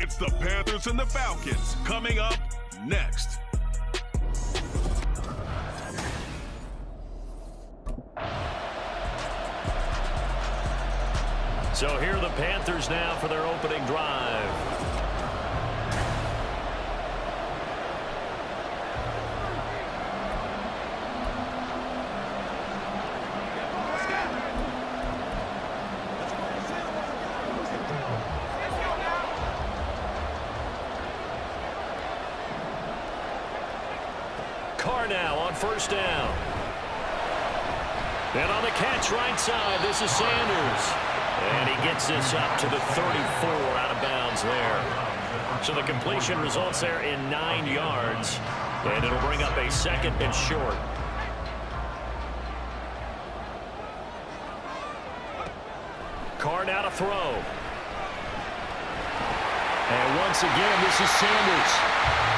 It's the Panthers and the Falcons coming up next. So here are the Panthers now for their opening drive. Carr now on first down. And on the catch right side, this is Sanders. And he gets this up to the 34 out of bounds there. So the completion results there in 9 yards. And it'll bring up a second and short. Carr now to throw. And once again, this is Sanders.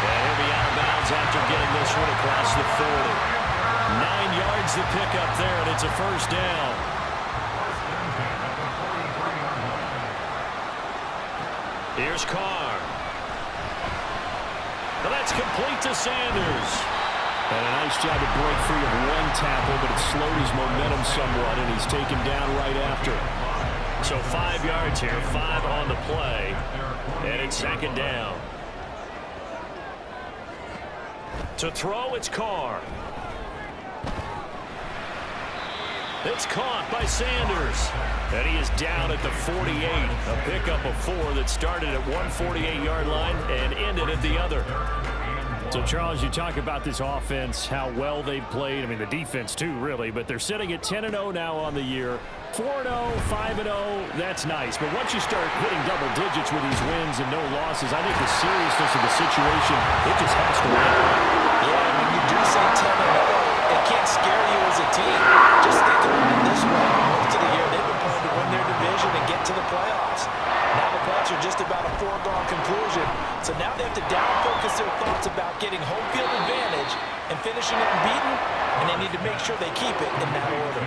And he'll be out of bounds after getting this one across the 40. 9 yards to pick up there, and it's a first down. Here's Carr. Well, that's complete to Sanders. And a nice job to break free of one tackle, but it slowed his momentum somewhat, and he's taken down right after. So 5 yards here, 5 on the play, and it's second down. To throw, it's Carr. It's caught by Sanders. And he is down at the 48. A pickup of 4 that started at 148-yard line and ended at the other. So, Charles, you talk about this offense, how well they've played. I mean, the defense, too, really. But they're sitting at 10-0 now on the year. 4-0, 5-0, that's nice. But once you start hitting double digits with these wins and no losses, I think the seriousness of the situation, it just has to win. Yeah, when you do say 10-0, it can't scare you as a team. Just think about it this way. Most of the year, they've been playing to win their division and get to the playoffs. Now the playoffs are just about a foregone conclusion. So now they have to down-focus their thoughts about getting home field advantage and finishing it unbeaten, and they need to make sure they keep it in that order.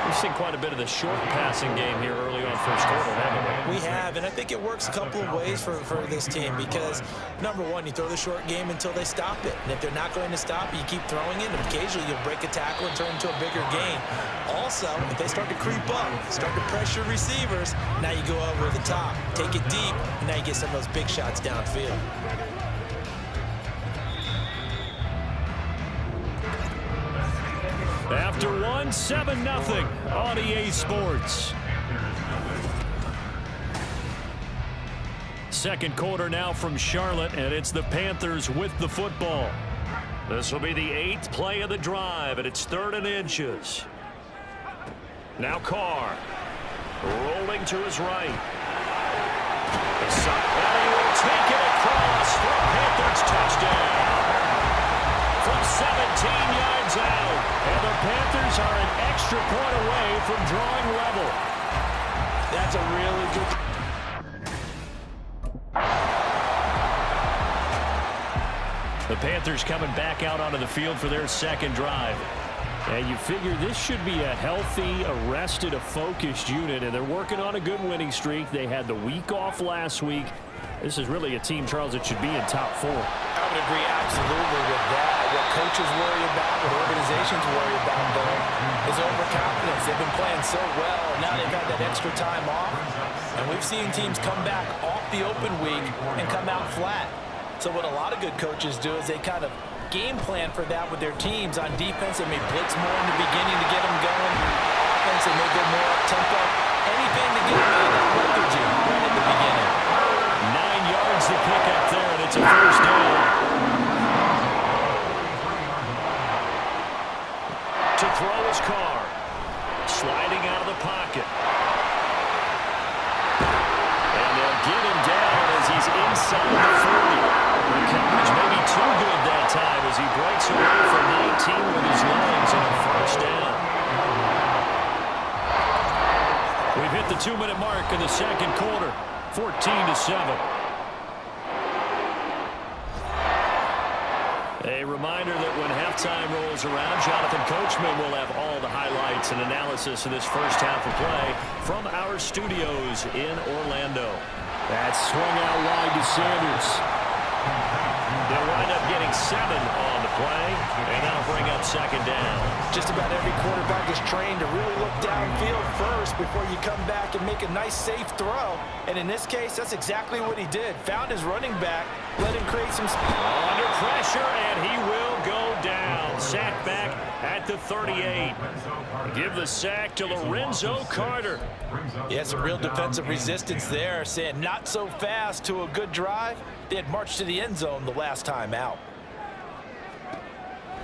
We've seen quite a bit of the short passing game here early on first quarter, haven't we? We have, and I think it works a couple of ways for this team because, number one, you throw the short game until they stop it. And if they're not going to stop it, you keep throwing it, and occasionally you'll break a tackle and turn it into a bigger gain. Also, if they start to creep up, start to pressure receivers, now you go over the top, take it deep, and now you get some of those big shots downfield. After 7-0 on EA Sports. Second quarter now from Charlotte, and it's the Panthers with the football. This will be the 8th play of the drive, and it's 3rd and inches. Now Carr, rolling to his right. And he will take it across for a Panthers touchdown. From 17 yards out. And the Panthers are an extra point away from drawing level. That's a really good... The Panthers coming back out onto the field for their second drive. And you figure this should be a healthy, arrested, a focused unit, and they're working on a good winning streak. They had the week off last week. This is really a team, Charles, that should be in top 4. I would agree absolutely with that. What coaches worry about, what organizations worry about, though, is overconfidence. They've been playing so well. Now they've had that extra time off. And we've seen teams come back off the open week and come out flat. So what a lot of good coaches do is they kind of game plan for that with their teams. On defense, they may blitz more in the beginning to get them going. Offense, they may go more up-tempo. Anything to get them out of that lethargy right at the beginning. 9 yards to pick up there, and it's a first down. To throw his Carr. Sliding out of the pocket. And they'll get him down as he's inside the 40. The coverage may be too good that time as he breaks away for 19 with his legs and a first down. We've hit the 2-minute mark in the second quarter. 14-7. A reminder that when halftime rolls around, Jonathan Coachman will have all the highlights and analysis of this first half of play from our studios in Orlando. That's swung out wide to Sanders. They'll wind up getting 7 on the play, and that'll bring up second down. Just about every quarterback is trained to really look downfield first before you come back and make a nice, safe throw. And in this case, that's exactly what he did. Found his running back, let him create some space. Under pressure, and he will go down. Sacked back at the 38. Give the sack to Lorenzo Carter. Yeah, some real defensive resistance there, saying not so fast to a good drive. They had marched to the end zone the last time out.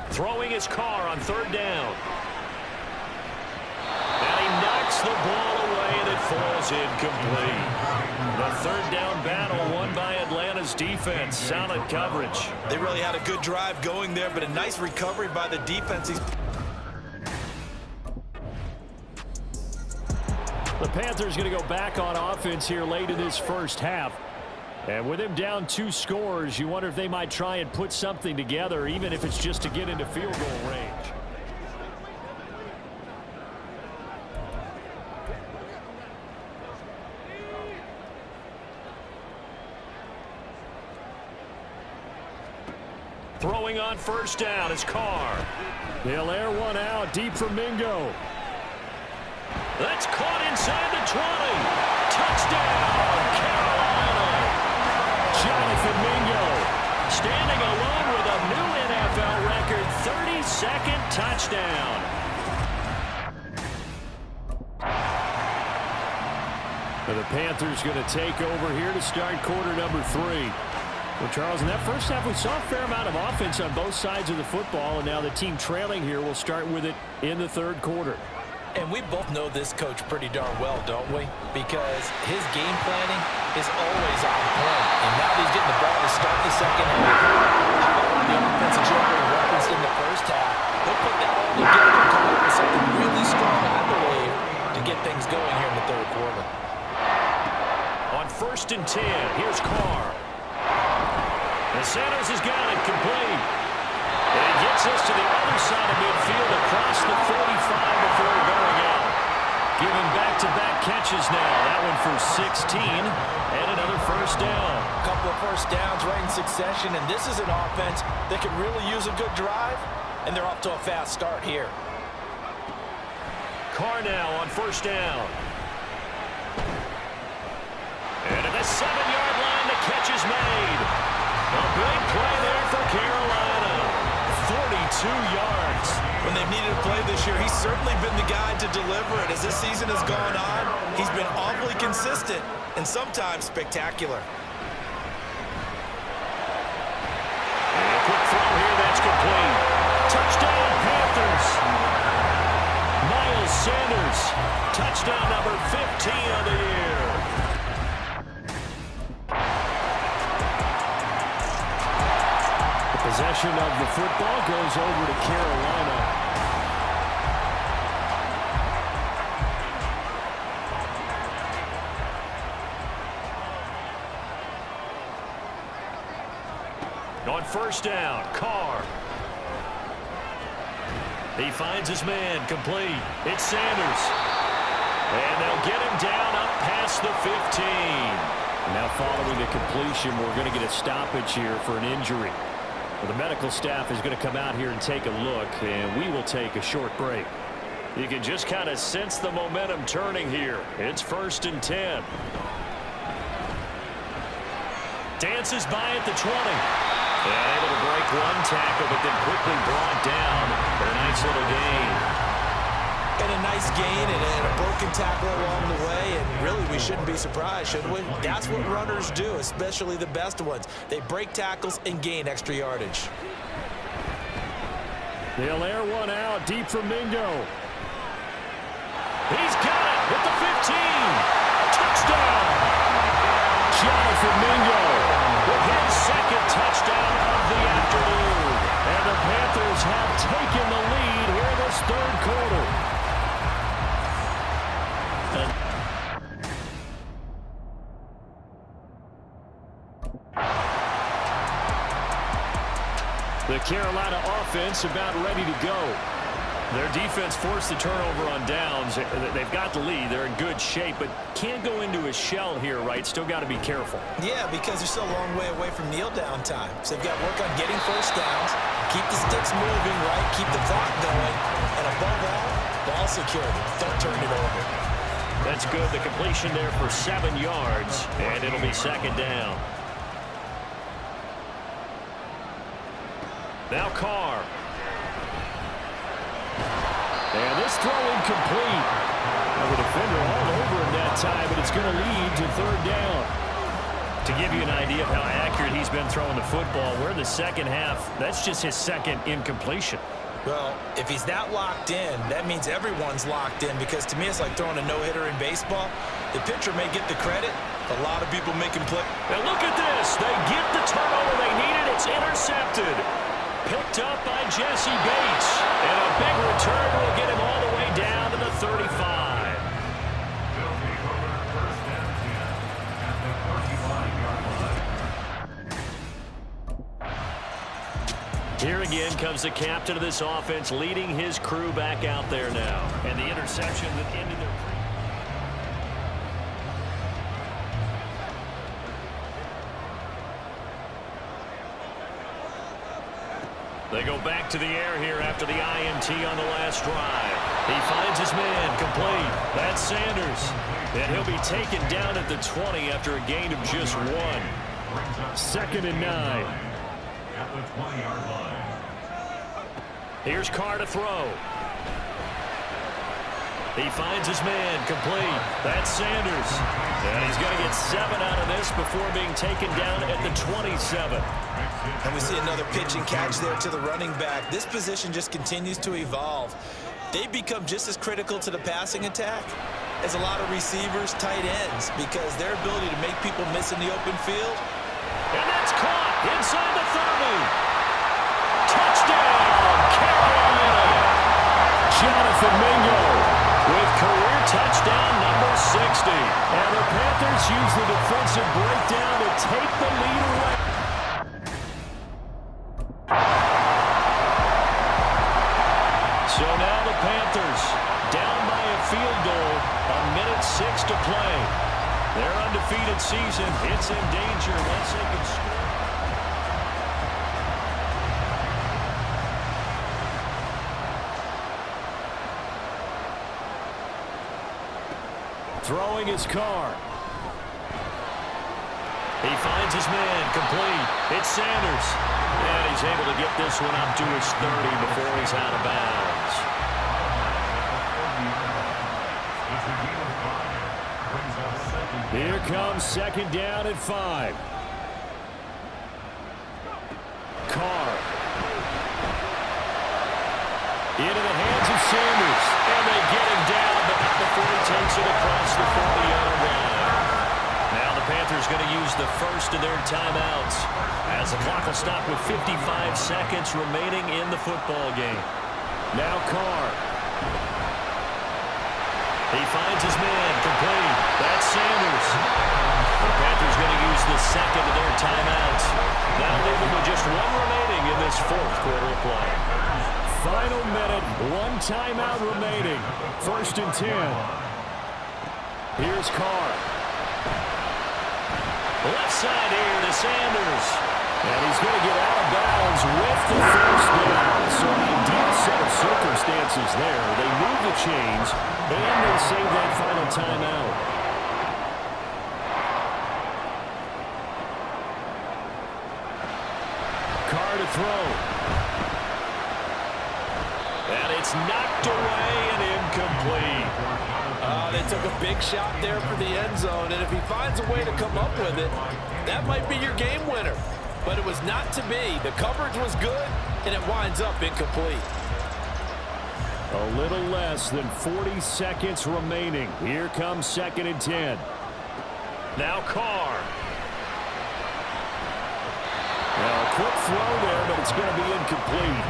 Throwing his car on third down. And he knocks the ball away, and it falls incomplete. The third down battle won by Atlanta's defense. Solid coverage. They really had a good drive going there, but a nice recovery by the defense. The Panthers going to go back on offense here late in this first half. And with him down 2 scores, you wonder if they might try and put something together, even if it's just to get into field goal range. Throwing on first down is Carr. They'll air one out deep for Mingo. That's caught inside the 20. Touchdown, Carolina. Jonathan Mingo Standing alone with a new NFL record 32nd touchdown. And the Panthers going to take over here to start quarter number 3. Well, Charles, in that first half, we saw a fair amount of offense on both sides of the football, and now the team trailing here will start with it in the third quarter. And we both know this coach pretty darn well, don't we? Because his game planning is always on point. And now he's getting the ball to start the second half. How about on the offensive journey referenced in the first half? He'll put that all together and come up with something really strong, I believe, to get things going here in the third quarter. On first and 10, here's Carr. And Sanders has got it complete. And he gets us to the other side of midfield across the 45 before going out. Giving back-to-back catches now. That one for 16 and another first down. A couple of first downs right in succession, and this is an offense that could really use a good drive, and they're off to a fast start here. Carr now on first down. And at the 7-yard line, the catch is made. A big play there for Carolina. 42 yards. When they've needed a play this year, he's certainly been the guy to deliver it. As this season has gone on, he's been awfully consistent and sometimes spectacular. And a quick throw here, that's complete. Touchdown, Panthers. Miles Sanders, touchdown number 15 of the year. Possession of the football goes over to Carolina. On first down, Carr. He finds his man, complete. It's Sanders. And they'll get him down up past the 15. Now following the completion, we're going to get a stoppage here for an injury. Well, the medical staff is going to come out here and take a look, and we will take a short break. You can just kind of sense the momentum turning here. It's first and 10. Dances by at the 20. And able to break one tackle, but then quickly brought down for a nice little gain. And a nice gain and a broken tackle along the way, and really we shouldn't be surprised, should we? That's what runners do, especially the best ones. They break tackles and gain extra yardage. They'll air one out deep for Mingo. He's got it with the 15. Touchdown! Jonathan Mingo with his second touchdown of the afternoon. And the Panthers have taken the lead here in this third quarter. The Carolina offense about ready to go. Their defense forced the turnover on downs. They've got the lead. They're in good shape, but can't go into a shell here, right? Still got to be careful. Yeah, because they're still a long way away from kneel down time. So they've got to work on getting first downs, keep the sticks moving, right? Keep the clock going. And above all, ball security. Don't turn it over. That's good. The completion there for 7 yards, and it'll be second down. Now Carr. And this throw incomplete. Now the defender all over him that time, but it's going to lead to third down. To give you an idea of how accurate he's been throwing the football, we're in the second half. That's just his second incompletion. Well, if he's that locked in, that means everyone's locked in, because to me it's like throwing a no-hitter in baseball. The pitcher may get the credit. A lot of people making play. Now look at this. They get the turnover they needed. It's intercepted. Picked up by Jesse Bates. And a big return will get him all the way down to the 35. Here again comes the captain of this offense, leading his crew back out there now. And the interception that ended their... They go back to the air here after the INT on the last drive. He finds his man, complete. That's Sanders. And he'll be taken down at the 20 after a gain of just 1. 2nd and 9. At the 20-yard line. Here's Carr to throw. He finds his man, complete. That's Sanders. And he's going to get 7 out of this before being taken down at the 27. And we see another pitch and catch there to the running back. This position just continues to evolve. They become just as critical to the passing attack as a lot of receivers, tight ends, because their ability to make people miss in the open field. And that's caught inside the 30. Touchdown, Carolina. Jonathan Mingo With career touchdown number 60. And the Panthers use the defensive breakdown to take the lead away. So now the Panthers down by a field goal, 1:06 to play. Their undefeated season, it's in danger once they can score. Throwing his Carr. He finds his man, complete. It's Sanders. And he's able to get this one up to his 30 before he's out of bounds. Here comes 2nd down and 5. Carr. Into the hands of Sanders. And they get him down, but not before he takes it across the 40-yard line. Now the Panthers going to use the first of their timeouts as the clock will stop with 55 seconds remaining in the football game. Now Carr. He finds his man, complete. That's Sanders. The Panthers going to use the second of their timeouts. That'll leave them with just 1 remaining in this 4th quarter of play. Final minute, 1 timeout remaining. 1st and 10. Here's Carr. Left side here to Sanders. And he's going to get out of bounds with the first down. So an ideal set of circumstances there. They move the chains, and they save that final timeout. Carr to throw. And it's knocked away and incomplete. They took a big shot there for the end zone, and if he finds a way to come up with it, that might be your game winner. But it was not to be. The coverage was good, and it winds up incomplete. A little less than 40 seconds remaining. Here comes 2nd and 10. Now Carr. Well, a quick throw there, but it's going to be incomplete.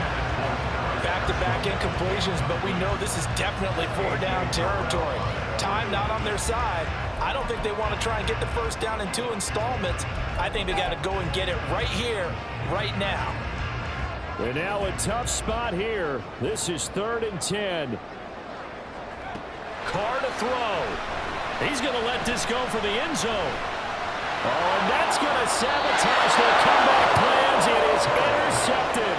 Back-to-back incompletions, but we know this is definitely 4-down territory. Time not on their side. I don't think they want to try and get the first down in 2 installments. I think they got to go and get it right here, right now. And now a tough spot here. This is 3rd and 10. Carr to throw. He's going to let this go for the end zone. Oh, and that's going to sabotage their comeback plans. It is intercepted.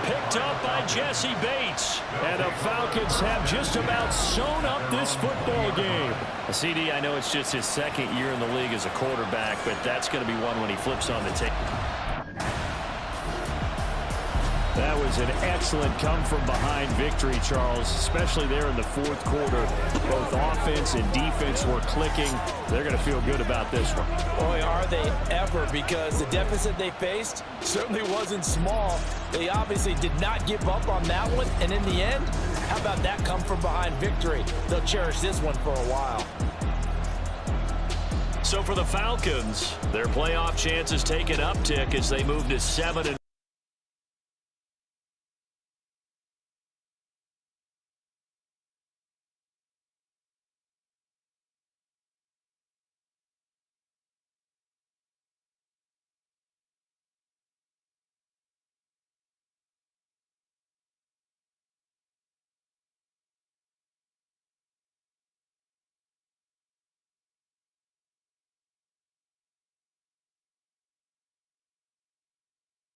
Picked up by Jesse Bates. And the Falcons have just about sewn up this football game. CD, I know it's just his 2nd year in the league as a quarterback, but that's going to be one when he flips on the tape. That was an excellent come-from-behind victory, Charles, especially there in the 4th quarter. Both offense and defense were clicking. They're going to feel good about this one. Boy, are they ever, because the deficit they faced certainly wasn't small. They obviously did not give up on that one, and in the end, how about that come-from-behind victory? They'll cherish this one for a while. So for the Falcons, their playoff chances take an uptick as they move to 7-1.